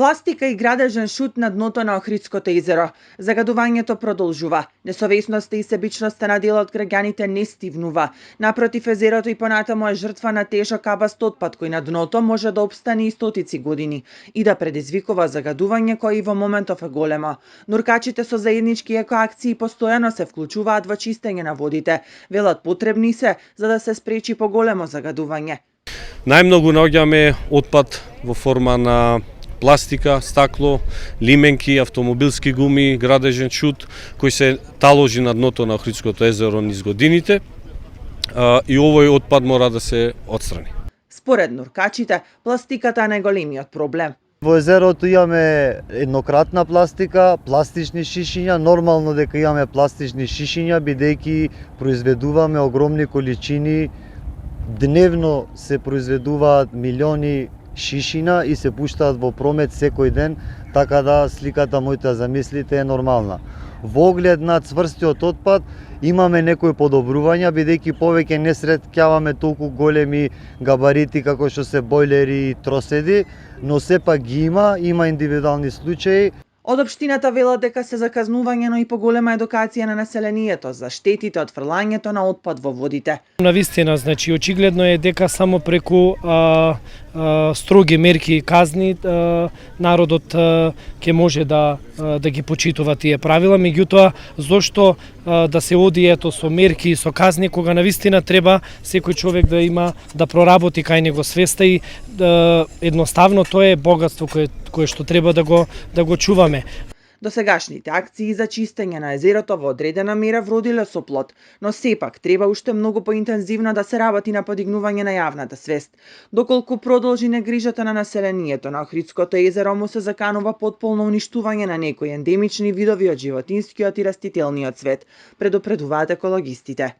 Пластика и градежен шут на дното на Охридското езеро. Загадувањето продолжува. Несовесноста и себичноста на дел од граѓаните не стивнува. Напротив, езерото и понатаму е жртва на тежок абаст отпад кој на дното може да опстане и стотици години и да предизвикува загадување кој и во моментов е големо. Нуркачите со заеднички екоакции постојано се вклучуваат во чистење на водите. Велат потребни се за да се спречи поголемо загадување. Најмногу наоѓаме отпад во форма на пластика, стакло, лименки, автомобилски гуми, градежен шут, кој се таложи на дното на Охридското езеро низ годините и овој отпад мора да се отстрани. Според нуркачите, пластиката е најголемиот проблем. Во езерото имаме еднократна пластика, пластични шишиња, нормално дека имаме пластични шишиња, бидејќи произведуваме огромни количини, дневно се произведуваат милиони шишина и се пуштаат во промет секој ден, така да сликата мојта замислите е нормална. Во оглед на цврстиот отпад имаме некои подобрувања, бидејќи повеќе не среќаваме толку големи габарити како што се бойлери и троседи, но сепак ги има индивидуални случаи. Од општината велат дека се заказнување, но и поголема едукација на населението за штетите од фрлањето на отпад во водите. Навистина, значи очигледно е дека само преку строги мерки и казни народот ќе може да ги почитува тие правила, меѓутоа зошто да се оди ето со мерки и со казни кога навистина треба секој човек да има да проработи кај него свеста и едноставно тоа е богатство кое што треба да го чуваме. Досегашните акции за чистење на езерото во одредена мера вродиле со плод, но сепак треба уште многу поинтензивно да се работи на подигнување на јавната свест. Доколку продолжи негрижата на населението на Охридското езеро, му се заканува потполно уништување на некои ендемични видови од животинскиот и растителниот свет, предупредуваат екологистите.